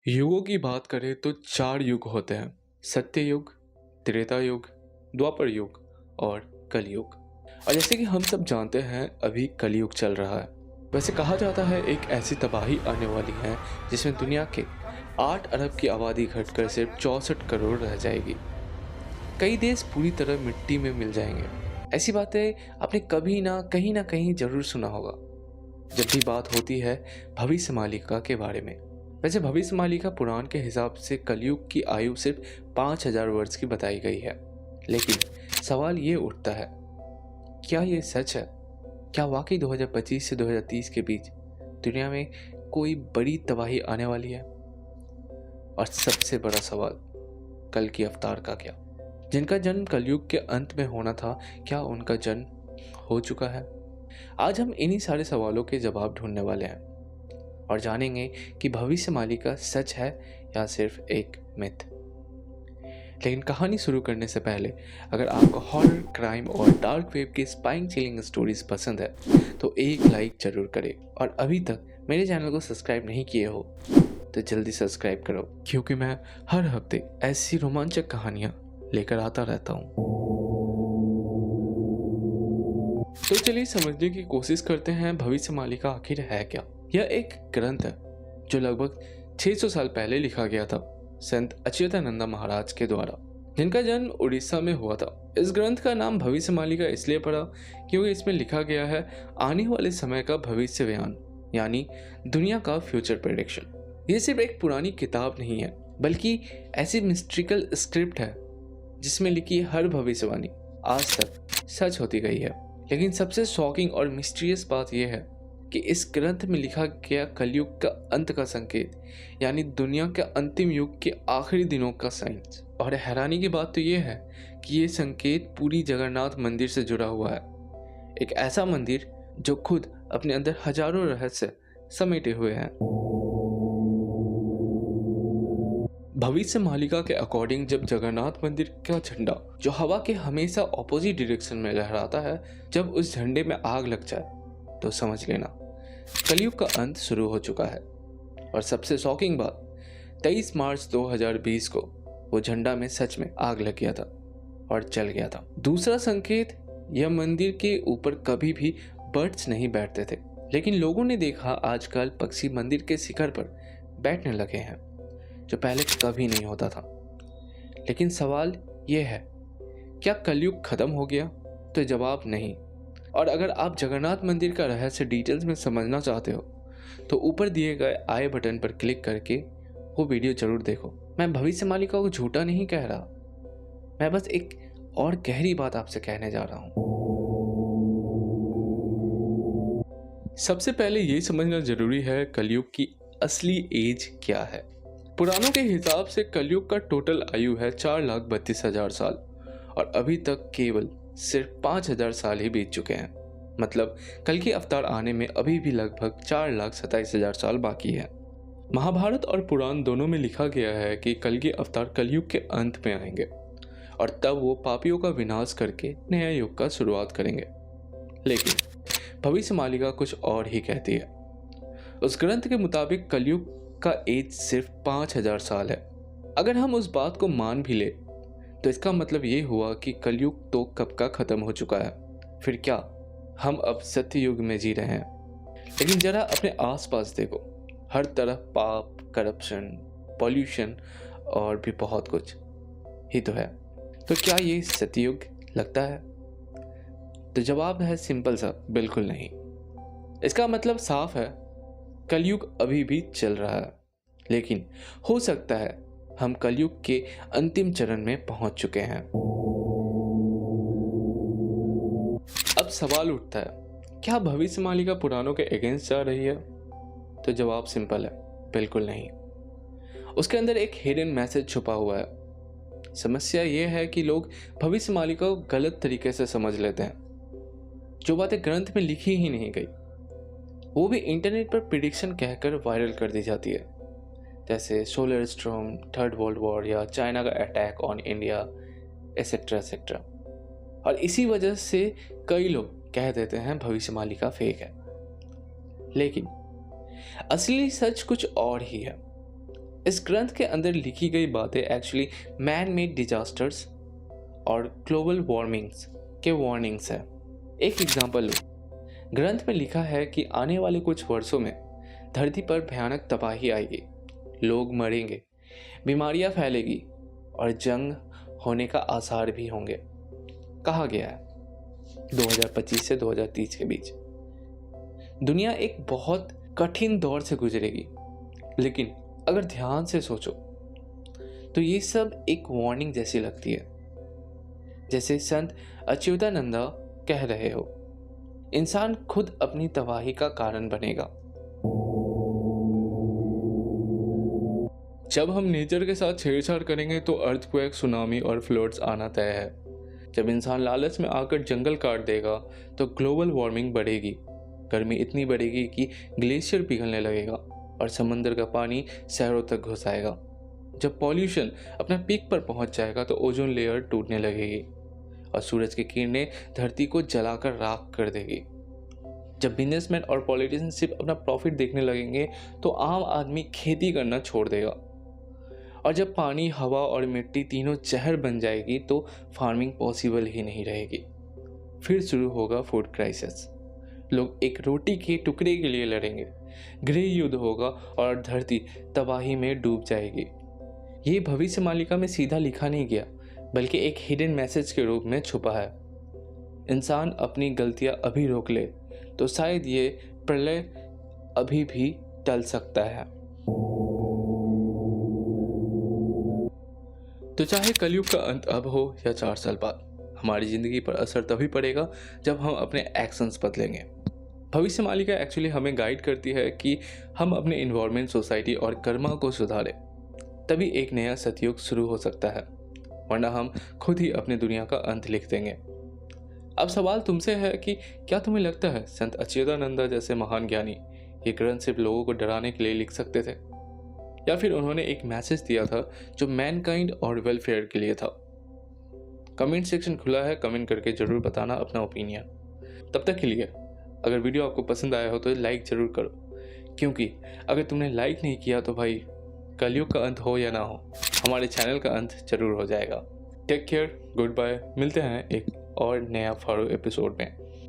युगों की बात करें तो 4 युग होते हैं। सत्य युग, त्रेता युग, द्वापर युग और कलयुग। और जैसे कि हम सब जानते हैं अभी कलयुग चल रहा है। वैसे कहा जाता है एक ऐसी तबाही आने वाली है जिसमें दुनिया के 8 अरब की आबादी घटकर सिर्फ 64 करोड़ रह जाएगी। कई देश पूरी तरह मिट्टी में मिल जाएंगे। ऐसी बातें आपने कभी ना कहीं जरूर सुना होगा जब भी बात होती है भविष्य मालिका के बारे में। वैसे भविष्य मालिका पुराण के हिसाब से कलयुग की आयु सिर्फ 5000 वर्ष की बताई गई है। लेकिन सवाल ये उठता है, क्या ये सच है? क्या वाकई 2025 से 2030 के बीच दुनिया में कोई बड़ी तबाही आने वाली है? और सबसे बड़ा सवाल, कल की अवतार का क्या? जिनका जन्म कलयुग के अंत में होना था, क्या उनका जन्म हो चुका है? आज हम इन्हीं सारे सवालों के जवाब ढूंढने वाले हैं और जानेंगे कि भविष्य मालिका सच है या सिर्फ एक मिथ। लेकिन कहानी शुरू करने से पहले अगर आपको हॉरर, क्राइम और डार्क वेब की स्पाइन चिलिंग स्टोरीज पसंद है तो एक लाइक जरूर करें, और अभी तक मेरे चैनल को सब्सक्राइब नहीं किए हो तो जल्दी सब्सक्राइब करो, क्योंकि मैं हर हफ्ते ऐसी रोमांचक कहानियां लेकर आता रहता हूँ। तो चलिए समझने की कोशिश करते हैं भविष्य मालिका आखिर है क्या। यह एक ग्रंथ है जो लगभग 600 साल पहले लिखा गया था संत अच्युतानंद महाराज के द्वारा, जिनका जन्म उड़ीसा में हुआ था। इस ग्रंथ का नाम भविष्य मालिका इसलिए पड़ा क्योंकि इसमें लिखा गया है आने वाले समय का भविष्य बयान, यानी दुनिया का फ्यूचर प्रेडिक्शन। ये सिर्फ एक पुरानी किताब नहीं है, बल्कि ऐसी मिस्ट्रिकल स्क्रिप्ट है जिसमें लिखी हर भविष्यवाणी आज तक सच होती गई है। लेकिन सबसे शॉकिंग और मिस्टीरियस बात यह है कि इस ग्रंथ में लिखा गया कलयुग का अंत का संकेत, यानी दुनिया के अंतिम युग के आखिरी दिनों का साइंस। और हैरानी की बात तो यह है कि ये संकेत पूरी जगन्नाथ मंदिर से जुड़ा हुआ है। एक ऐसा मंदिर जो खुद अपने अंदर हजारों रहस्य समेटे हुए हैं। भविष्य मालिका के अकॉर्डिंग जब जगन्नाथ मंदिर का झंडा जो हवा के हमेशा ऑपोजिट डायरेक्शन में लहराता है, जब उस झंडे में आग लग जाए तो समझ लेना कलयुग का अंत शुरू हो चुका है। और सबसे शॉकिंग बात, 23 मार्च 2020 को वो झंडा में सच में आग लग गया था और जल गया था। दूसरा संकेत, यह मंदिर के ऊपर कभी भी बर्ड्स नहीं बैठते थे, लेकिन लोगों ने देखा आजकल पक्षी मंदिर के शिखर पर बैठने लगे हैं, जो पहले कभी नहीं होता था। लेकिन सवाल यह है, क्या कलयुग खत्म हो गया? तो जवाब नहीं। और अगर आप जगन्नाथ मंदिर का रहस्य डिटेल्स में समझना चाहते हो तो ऊपर दिए गए आई बटन पर क्लिक करके वो वीडियो जरूर देखो। मैं भविष्य मालिका को झूठा नहीं कह रहा, मैं बस एक और गहरी बात आपसे कहने जा रहा हूं। सबसे पहले ये समझना जरूरी है कलयुग की असली एज क्या है। पुराणों के हिसाब से कलयुग का टोटल आयु है 4,32,000 साल, और अभी तक केवल सिर्फ 5,000 साल ही बीत चुके हैं। मतलब कल की अवतार आने में अभी भी लगभग 4,27,000 साल बाकी है। महाभारत और पुराण दोनों में लिखा गया है कि कल के अवतार कलयुग के अंत में आएंगे और तब वो पापियों का विनाश करके नया युग का शुरुआत करेंगे। लेकिन भविष्य मालिका कुछ और ही कहती है। उस ग्रंथ के मुताबिक कलयुग का एज सिर्फ 5,000 साल है। अगर हम उस बात को मान भी ले तो इसका मतलब ये हुआ कि कलयुग तो कब का खत्म हो चुका है। फिर क्या हम अब सत्य युग में जी रहे हैं? लेकिन जरा अपने आसपास देखो, हर तरफ पाप, करप्शन, पॉल्यूशन और भी बहुत कुछ ही तो है। तो क्या ये सत्ययुग लगता है? तो जवाब है सिंपल सा, बिल्कुल नहीं। इसका मतलब साफ है, कलयुग अभी भी चल रहा है, लेकिन हो सकता है हम कलयुग के अंतिम चरण में पहुंच चुके हैं। अब सवाल उठता है, क्या भविष्य मालिका पुराणों के अगेंस्ट जा रही है? तो जवाब सिंपल है, बिल्कुल नहीं। उसके अंदर एक हिडन मैसेज छुपा हुआ है। समस्या यह है कि लोग भविष्य मालिका को गलत तरीके से समझ लेते हैं। जो बातें ग्रंथ में लिखी ही नहीं गई वो भी इंटरनेट पर प्रिडिक्शन कहकर वायरल कर दी जाती है, जैसे solar storm, third world war या चाइना का attack on India, etcetera etcetera. और इसी वजह से कई लोग कह देते हैं भविष्य मालिका फेक है। लेकिन असली सच कुछ और ही है। इस ग्रंथ के अंदर लिखी गई बातें एक्चुअली मैन मेड डिजास्टर्स और ग्लोबल वार्मिंग्स के वार्निंग्स हैं। एक एग्जांपल लो, ग्रंथ में लिखा है कि आने वाले कुछ वर्षों में धरती पर भयानक तबाही आएगी, लोग मरेंगे, बीमारियां फैलेगी और जंग होने का आसार भी होंगे। कहा गया है 2025 से 2030 के बीच दुनिया एक बहुत कठिन दौर से गुजरेगी। लेकिन अगर ध्यान से सोचो तो ये सब एक वार्निंग जैसी लगती है। जैसे संत अच्युतानंदा कह रहे हो, इंसान खुद अपनी तबाही का कारण बनेगा। जब हम नेचर के साथ छेड़छाड़ करेंगे तो अर्थक्वेक, सुनामी और फ्लड्स आना तय है। जब इंसान लालच में आकर जंगल काट देगा तो ग्लोबल वार्मिंग बढ़ेगी। गर्मी इतनी बढ़ेगी कि ग्लेशियर पिघलने लगेगा और समंदर का पानी शहरों तक घुस आएगा। जब पॉल्यूशन अपना पीक पर पहुंच जाएगा तो ओजोन लेयर टूटने लगेगी और सूरज की किरणें धरती को जलाकर राख कर देगी। जब बिजनेसमैन और पॉलिटिशियन सिर्फ अपना प्रॉफिट देखने लगेंगे तो आम आदमी खेती करना छोड़ देगा। और जब पानी, हवा और मिट्टी तीनों जहर बन जाएगी तो फार्मिंग पॉसिबल ही नहीं रहेगी। फिर शुरू होगा फूड क्राइसिस। लोग एक रोटी के टुकड़े के लिए लड़ेंगे, गृह युद्ध होगा और धरती तबाही में डूब जाएगी। ये भविष्य मालिका में सीधा लिखा नहीं गया, बल्कि एक हिडन मैसेज के रूप में छुपा है। इंसान अपनी गलतियां अभी रोक ले तो शायद ये प्रलय अभी भी टल सकता है। तो चाहे कलयुग का अंत अब हो या 4 साल बाद, हमारी ज़िंदगी पर असर तभी पड़ेगा जब हम अपने एक्शंस बदलेंगे। भविष्य मालिका एक्चुअली हमें गाइड करती है कि हम अपने इन्वायरमेंट, सोसाइटी और कर्मा को सुधारें, तभी एक नया सतयुग शुरू हो सकता है, वरना हम खुद ही अपनी दुनिया का अंत लिख देंगे। अब सवाल तुमसे है कि क्या तुम्हें लगता है संत अच्युतानंदा जैसे महान ज्ञानी ये ग्रंथ सिर्फ लोगों को डराने के लिए लिख सकते थे, या फिर उन्होंने एक मैसेज दिया था जो मैनकाइंड और वेलफेयर के लिए था? कमेंट सेक्शन खुला है, कमेंट करके जरूर बताना अपना ओपिनियन। तब तक के लिए अगर वीडियो आपको पसंद आया हो तो लाइक जरूर करो, क्योंकि अगर तुमने लाइक नहीं किया तो भाई कलयुग का अंत हो या ना हो, हमारे चैनल का अंत जरूर हो जाएगा। टेक केयर, गुड बाय, मिलते हैं एक और नया फॉलो एपिसोड में।